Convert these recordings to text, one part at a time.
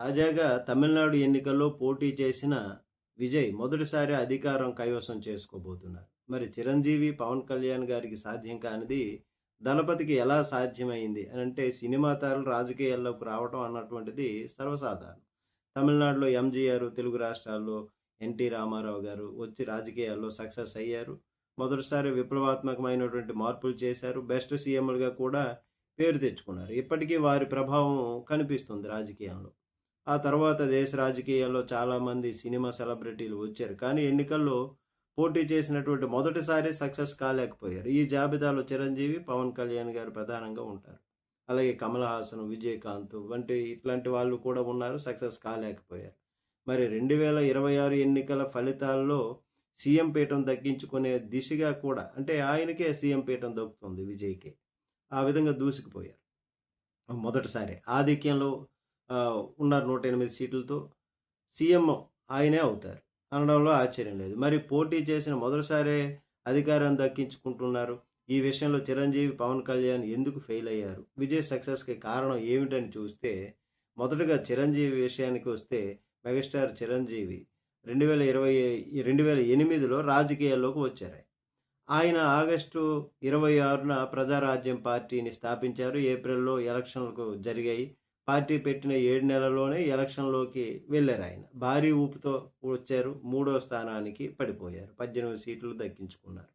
తాజాగా తమిళనాడు ఎన్నికల్లో పోటీ చేసిన విజయ్ మొదటిసారి అధికారం కైవసం చేసుకోబోతున్నారు. మరి చిరంజీవి, పవన్ కళ్యాణ్ గారికి సాధ్యం కానిది దళపతికి ఎలా సాధ్యమైంది అనంటే సినిమా తారలు రాజకీయాల్లోకి రావడం అన్నటువంటిది సర్వసాధారణం. తమిళనాడులో ఎంజీఆర్, తెలుగు రాష్ట్రాల్లో ఎన్టీ రామారావు గారు వచ్చి రాజకీయాల్లో సక్సెస్ అయ్యారు. మొదటిసారి విప్లవాత్మకమైనటువంటి మార్పులు చేశారు. బెస్ట్ సీఎంలుగా కూడా పేరు తెచ్చుకున్నారు. ఇప్పటికీ వారి ప్రభావం కనిపిస్తుంది రాజకీయంలో. ఆ తర్వాత దేశ రాజకీయాల్లో చాలామంది సినిమా సెలబ్రిటీలు వచ్చారు. కానీ ఎన్నికల్లో పోటీ చేసినటువంటి మొదటిసారి సక్సెస్ కాలేకపోయారు. ఈ జాబితాలో చిరంజీవి, పవన్ కళ్యాణ్ గారు ప్రధానంగా ఉంటారు. అలాగే కమల్ హాసన్, విజయకాంత్ వంటి ఇట్లాంటి వాళ్ళు కూడా ఉన్నారు. సక్సెస్ కాలేకపోయారు. మరి 2026 ఎన్నికల ఫలితాల్లో సీఎం పీఠం దక్కించుకునే దిశగా కూడా అంటే ఆయనకే సీఎం పీఠం దక్కుతుంది విజయ్‌కి. ఆ విధంగా దూసుకుపోయారు. మొదటిసారి ఆధిక్యంలో ఉన్నారు 108 సీట్లతో. సీఎం ఆయనే అవుతారు అనడంలో ఆశ్చర్యం లేదు. మరి పోటీ చేసిన మొదటిసారే అధికారం దక్కించుకుంటున్నారు. ఈ విషయంలో చిరంజీవి, పవన్ కళ్యాణ్ ఎందుకు ఫెయిల్ అయ్యారు? విజయ్ సక్సెస్‌కి కారణం ఏమిటని చూస్తే మొదటగా చిరంజీవి విషయానికి వస్తే మెగాస్టార్ చిరంజీవి 2008లో రాజకీయాల్లోకి వచ్చారు. ఆయన ఆగస్టు 26న ప్రజారాజ్యం పార్టీని స్థాపించారు. ఏప్రిల్‌లో ఎలక్షన్‌లు జరిగాయి. పార్టీ పెట్టిన 7 నెలల్లోనే ఎలక్షన్‌లోకి వెళ్లారాయన. భారీ ఊపుతో వచ్చారు. మూడో స్థానానికి పడిపోయారు. 18 సీట్లు దక్కించుకున్నారు.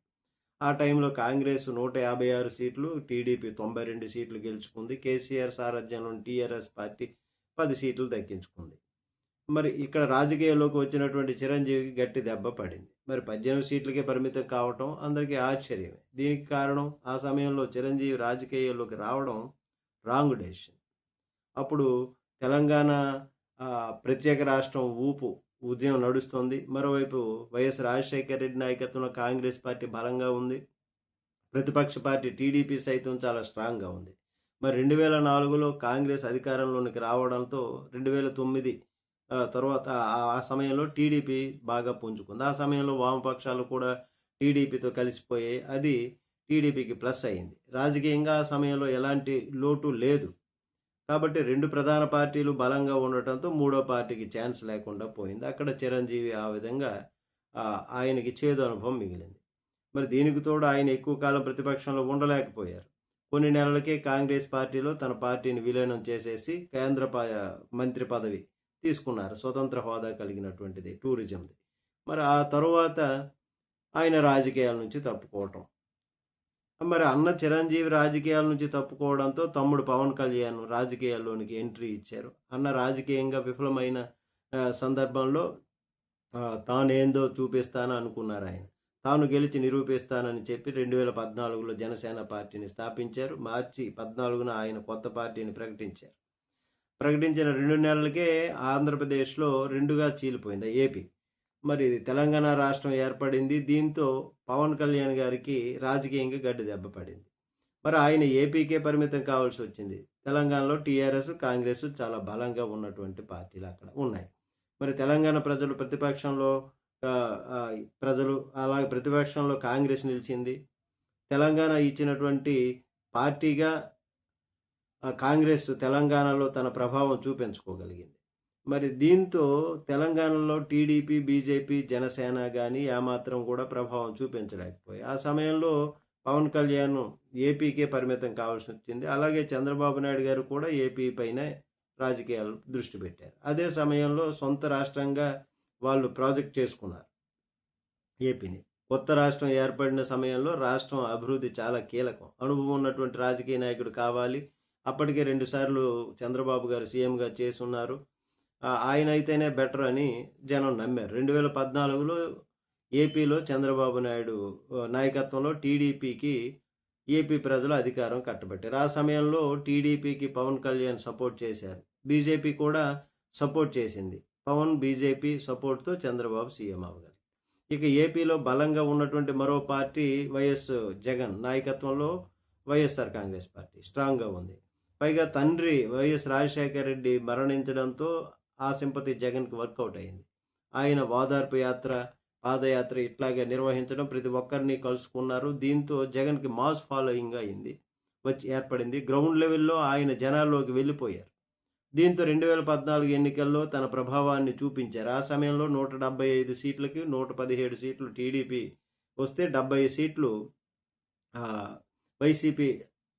ఆ టైంలో కాంగ్రెస్ 156 సీట్లు, టీడీపీ 92 సీట్లు గెలుచుకుంది. కేసీఆర్ సారథ్యంలోని టీఆర్ఎస్ పార్టీ 10 సీట్లు దక్కించుకుంది. మరి ఇక్కడ రాజకీయాల్లోకి వచ్చినటువంటి చిరంజీవికి గట్టి దెబ్బ పడింది. మరి 18 సీట్లకే పరిమితం కావటం అందరికీ ఆశ్చర్యమే. దీనికి కారణం ఆ సమయంలో చిరంజీవి రాజకీయాల్లోకి రావడం రాంగ్ డెసిషన్. అప్పుడు తెలంగాణ ప్రత్యేక రాష్ట్రం ఉద్యమం నడుస్తుంది. మరోవైపు వైఎస్ రాజశేఖర రెడ్డి నాయకత్వంలో కాంగ్రెస్ పార్టీ బలంగా ఉంది. ప్రతిపక్ష పార్టీ టీడీపీ సైతం చాలా స్ట్రాంగ్గా ఉంది. మరి 2004లో కాంగ్రెస్ అధికారంలోనికి రావడంతో 2009 తర్వాత ఆ సమయంలో టీడీపీ బాగా పుంజుకుంది. ఆ సమయంలో వామపక్షాలు కూడా టీడీపీతో కలిసిపోయాయి. అది టీడీపీకి ప్లస్ అయింది. రాజకీయంగా ఆ సమయంలో ఎలాంటి లోటు లేదు. కాబట్టి 2 ప్రధాన పార్టీలు బలంగా ఉండటంతో మూడో పార్టీకి ఛాన్స్ లేకుండా పోయింది. అక్కడ చిరంజీవి ఆ విధంగా ఆయనకి చేదు అనుభవం మిగిలింది. మరి దీనికి తోడు ఆయన ఎక్కువ కాలం ప్రతిపక్షంలో ఉండలేకపోయారు. కొన్ని నెలలకే కాంగ్రెస్ పార్టీలో తన పార్టీని విలీనం చేసేసి కేంద్ర మంత్రి పదవి తీసుకున్నారు. స్వతంత్ర హోదా కలిగినటువంటిది టూరిజంది. మరి ఆ తరువాత ఆయన రాజకీయాల నుంచి తప్పుకోవటం. మరి అన్న చిరంజీవి రాజకీయాల నుంచి తప్పుకోవడంతో తమ్ముడు పవన్ కళ్యాణ్ రాజకీయాల్లోనికి ఎంట్రీ ఇచ్చారు. అన్న రాజకీయంగా విఫలమైన సందర్భంలో తానేందో చూపిస్తాను అనుకున్నారు ఆయన. తాను గెలిచి నిరూపిస్తానని చెప్పి 2014లో జనసేన పార్టీని స్థాపించారు. మార్చి 14న ఆయన కొత్త పార్టీని ప్రకటించారు. ప్రకటించిన 2 నెలలకే ఆంధ్రప్రదేశ్లో 2గా చీలిపోయింది ఏపీ. మరి తెలంగాణ రాష్ట్రం ఏర్పడింది. దీంతో పవన్ కళ్యాణ్ గారికి రాజకీయంగా గడ్డి దెబ్బ పడింది. మరి ఆయన ఏపీకే పరిమితం కావాల్సి వచ్చింది. తెలంగాణలో టీఆర్ఎస్, కాంగ్రెస్ చాలా బలంగా ఉన్నటువంటి పార్టీలు అక్కడ ఉన్నాయి. మరి తెలంగాణ ప్రజలు అలాగే ప్రతిపక్షంలో కాంగ్రెస్ నిలిచింది. తెలంగాణ ఇచ్చినటువంటి పార్టీగా కాంగ్రెస్ తెలంగాణలో తన ప్రభావం చూపించుకోగలిగింది. మరి దీంతో తెలంగాణలో టీడీపీ, బీజేపీ, జనసేన కానీ ఏమాత్రం కూడా ప్రభావం చూపించలేకపోయాయి. ఆ సమయంలో పవన్ కళ్యాణ్ ఏపీకే పరిమితం కావాల్సి వచ్చింది. అలాగే చంద్రబాబు నాయుడు గారు కూడా ఏపీ పైనే రాజకీయాలు దృష్టి పెట్టారు. అదే సమయంలో సొంత రాష్ట్రంగా వాళ్ళు ప్రాజెక్ట్ చేసుకున్నారు ఏపీని. కొత్త రాష్ట్రం ఏర్పడిన సమయంలో రాష్ట్రం అభివృద్ధి చాలా కీలకం. అనుభవం ఉన్నటువంటి రాజకీయ నాయకుడు కావాలి. అప్పటికే 2 సార్లు చంద్రబాబు గారు సీఎంగా చేసి ఉన్నారు. ఆయన అయితేనే బెటర్ అని జనం నమ్మారు. 2014లో ఏపీలో చంద్రబాబు నాయుడు నాయకత్వంలో టీడీపీకి ఏపీ ప్రజలు అధికారం కట్టబెట్టారు. ఆ సమయంలో టీడీపీకి పవన్ కళ్యాణ్ సపోర్ట్ చేశారు. బీజేపీ కూడా సపోర్ట్ చేసింది. పవన్, బీజేపీ సపోర్ట్తో చంద్రబాబు సీఎం అవ్వగారు. ఇక ఏపీలో బలంగా ఉన్నటువంటి మరో పార్టీ వైఎస్ జగన్ నాయకత్వంలో వైఎస్ఆర్ కాంగ్రెస్ పార్టీ స్ట్రాంగ్గా ఉంది. పైగా తండ్రి వైఎస్ రాజశేఖర రెడ్డి మరణించడంతో ఆ సింపతి జగన్కి వర్కౌట్ అయింది. ఆయన ఓదార్పు యాత్ర, పాదయాత్ర ఇట్లాగే నిర్వహించడం, ప్రతి ఒక్కరిని కలుసుకున్నారు. దీంతో జగన్కి మాస్ ఫాలోయింగ్ ఏర్పడింది. గ్రౌండ్ లెవెల్లో ఆయన జనాల్లోకి వెళ్ళిపోయారు. దీంతో 2014 ఎన్నికల్లో తన ప్రభావాన్ని చూపించారు. ఆ సమయంలో 175 సీట్లకి 117 సీట్లు టీడీపీ వస్తే 70 సీట్లు వైసీపీ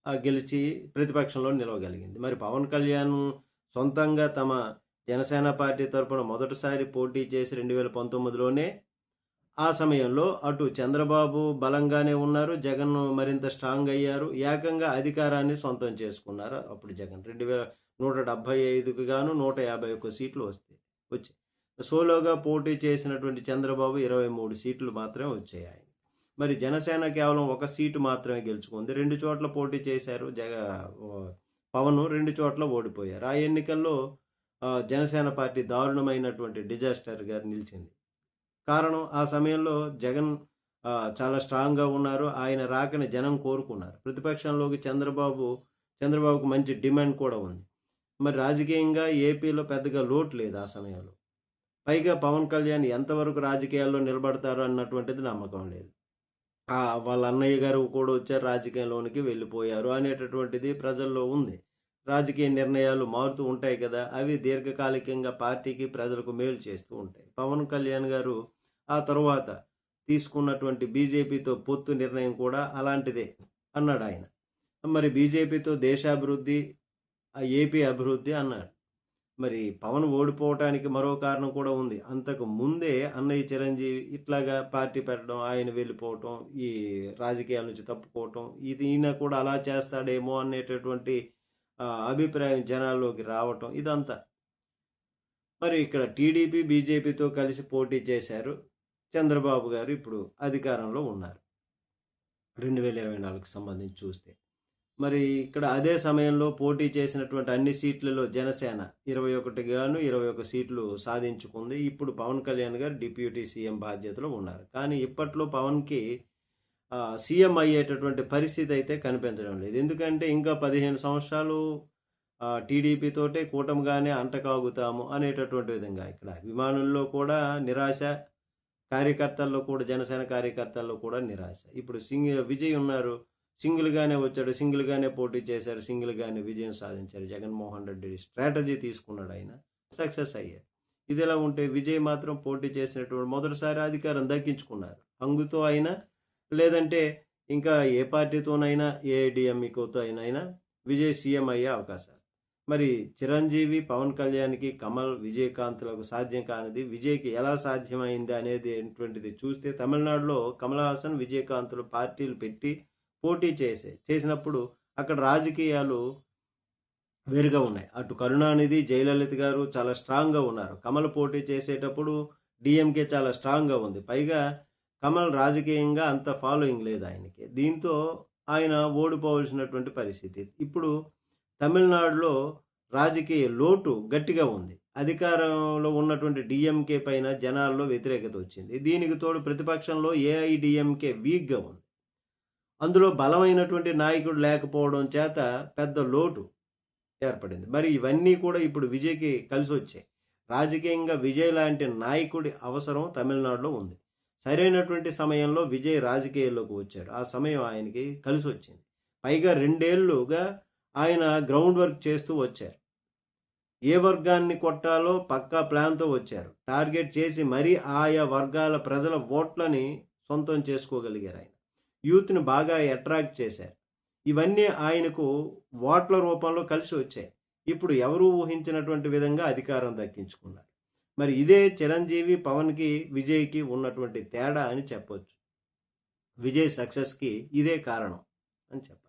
గెలిచి ప్రతిపక్షంలో నిలవగలిగింది. మరి పవన్ కళ్యాణ్ సొంతంగా తమ జనసేన పార్టీ తరపున మొదటిసారి పోటీ చేసి 2019లోనే ఆ సమయంలో అటు చంద్రబాబు బలంగానే ఉన్నారు, జగన్ మరింత స్ట్రాంగ్ అయ్యారు, ఏకంగా అధికారాన్ని సొంతం చేసుకున్నారు. అప్పుడు జగన్ 175కు గాను 151 సీట్లు వచ్చాయి. సోలోగా పోటీ చేసినటువంటి చంద్రబాబు 23 సీట్లు మాత్రమే వచ్చాయి ఆయన. మరి జనసేన కేవలం 1 సీటు మాత్రమే గెలుచుకుంది. 2 చోట్ల పోటీ చేశారు. పవన్ 2 చోట్ల ఓడిపోయారు. ఆ ఎన్నికల్లో జనసేన పార్టీ దారుణమైనటువంటి డిజాస్టర్గా నిలిచింది. కారణం ఆ సమయంలో జగన్ చాలా స్ట్రాంగ్గా ఉన్నారు. ఆయన రాకని జనం కోరుకున్నారు. ప్రతిపక్షంలోకి చంద్రబాబుకు మంచి డిమాండ్ కూడా ఉంది. మరి రాజకీయంగా ఏపీలో పెద్దగా లోటు లేదు ఆ సమయంలో. పైగా పవన్ కళ్యాణ్ ఎంతవరకు రాజకీయాల్లో నిలబడతారు అన్నటువంటిది నమ్మకం లేదు. వాళ్ళ అన్నయ్య గారు కూడా వచ్చారు, రాజకీయంలోనికి వెళ్ళిపోయారు అనేటటువంటిది ప్రజల్లో ఉంది. రాజకీయ నిర్ణయాలు మారుతూ ఉంటాయి కదా, అవి దీర్ఘకాలికంగా పార్టీకి ప్రజలకు మేలు చేస్తూ ఉంటాయి. పవన్ కళ్యాణ్ గారు ఆ తరువాత తీసుకున్నటువంటి బీజేపీతో పొత్తు నిర్ణయం కూడా అలాంటిదే అన్నాడు ఆయన. మరి బీజేపీతో దేశాభివృద్ధి, ఏపీ అభివృద్ధి అన్నాడు. మరి పవన్ ఓడిపోవటానికి మరో కారణం కూడా ఉంది. అంతకు ముందే అన్నయ్య చిరంజీవి ఇట్లాగా పార్టీ పెట్టడం, ఆయన వెళ్ళిపోవటం, ఈ రాజకీయాల నుంచి తప్పుకోవటం, ఈయన కూడా అలా చేస్తాడేమో అనేటటువంటి అభిప్రాయం జనాల్లోకి రావటం, ఇదంతా. మరి ఇక్కడ టీడీపీ బీజేపీతో కలిసి పోటీ చేశారు. చంద్రబాబు గారు ఇప్పుడు అధికారంలో ఉన్నారు 2024కి సంబంధించి చూస్తే. మరి ఇక్కడ అదే సమయంలో పోటీ చేసినటువంటి అన్ని సీట్లలో జనసేన 21 గాను 21 సీట్లు సాధించుకుంది. ఇప్పుడు పవన్ కళ్యాణ్ గారు డిప్యూటీ సీఎం బాధ్యతలో ఉన్నారు. కానీ ఇప్పట్లో పవన్కి సీఎం అయ్యేటటువంటి పరిస్థితి అయితే కనిపించడం లేదు. ఎందుకంటే ఇంకా 15 సంవత్సరాలు టీడీపీతోటే కూటమిగానే అంటకాగుతాము అనేటటువంటి విధంగా ఇక్కడ అభిమానుల్లో కూడా నిరాశ, కార్యకర్తల్లో కూడా, జనసేన కార్యకర్తల్లో కూడా నిరాశ. ఇప్పుడు విజయ్ ఉన్నారు, సింగిల్గానే వచ్చాడు, సింగిల్గానే పోటీ చేశారు, సింగిల్గానే విజయం సాధించారు. జగన్మోహన్ రెడ్డి స్ట్రాటజీ తీసుకున్నాడు, ఆయన సక్సెస్ అయ్యారు. ఇది ఎలా ఉంటే విజయ్ మాత్రం పోటీ చేసినటువంటి మొదటిసారి అధికారం దక్కించుకున్నారు. హంగుతో అయినా, లేదంటే ఇంకా ఏ పార్టీతోనైనా, ఏఐడిఎంఈకోతో అయినా విజయ్ సీఎం అయ్యే అవకాశాలు. మరి చిరంజీవి, పవన్ కళ్యాణ్కి, కమల్, విజయకాంత్లకు సాధ్యం కానిది విజయ్కి ఎలా సాధ్యమైంది అనేది ఏంటువంటిది చూస్తే, తమిళనాడులో కమల్ హాసన్, విజయకాంత్లు పార్టీలు పెట్టి పోటీ చేసినప్పుడు అక్కడ రాజకీయాలు వేరుగా ఉన్నాయి. అటు కరుణానిధి, జయలలిత గారు చాలా స్ట్రాంగ్గా ఉన్నారు. కమల్ పోటీ చేసేటప్పుడు డిఎంకే చాలా స్ట్రాంగ్గా ఉంది. పైగా కమల్ రాజకీయంగా అంత ఫాలోయింగ్ లేదు ఆయనకి. దీంతో ఆయన ఓడిపోవలసినటువంటి పరిస్థితి. ఇప్పుడు తమిళనాడులో రాజకీయ లోటు గట్టిగా ఉంది. అధికారంలో ఉన్నటువంటి డిఎంకే పైన జనాల్లో వ్యతిరేకత వచ్చింది. దీనికి తోడు ప్రతిపక్షంలో ఏఐడిఎంకే వీక్గా ఉంది. అందులో బలమైనటువంటి నాయకుడు లేకపోవడం చేత పెద్ద లోటు ఏర్పడింది. మరి ఇవన్నీ కూడా ఇప్పుడు విజయ్కి కలిసి వచ్చాయి. రాజకీయంగా విజయ్ లాంటి నాయకుడి అవసరం తమిళనాడులో ఉంది. సరైనటువంటి సమయంలో విజయ్ రాజకీయాల్లోకి వచ్చాడు. ఆ సమయం ఆయనకి కలిసి వచ్చింది. పైగా 2 ఏళ్లుగా ఆయన గ్రౌండ్ వర్క్ చేస్తూ వచ్చారు. ఏ వర్గాన్ని కొట్టాలో పక్కా ప్లాన్తో వచ్చారు. టార్గెట్ చేసి మరీ ఆయా వర్గాల ప్రజల ఓట్లని సొంతం చేసుకోగలిగారు ఆయన. యూత్ని బాగా అట్రాక్ట్ చేశారు. ఇవన్నీ ఆయనకు ఓట్ల రూపంలో కలిసి వచ్చాయి. ఇప్పుడు ఎవరూ ఊహించినటువంటి విధంగా అధికారం దక్కించుకున్నారు. మరి ఇదే చిరంజీవి, పవన్కి, విజయ్కి ఉన్నటువంటి తేడా అని చెప్పొచ్చు. విజయ్ సక్సెస్కి ఇదే కారణం అని చెప్పాలి.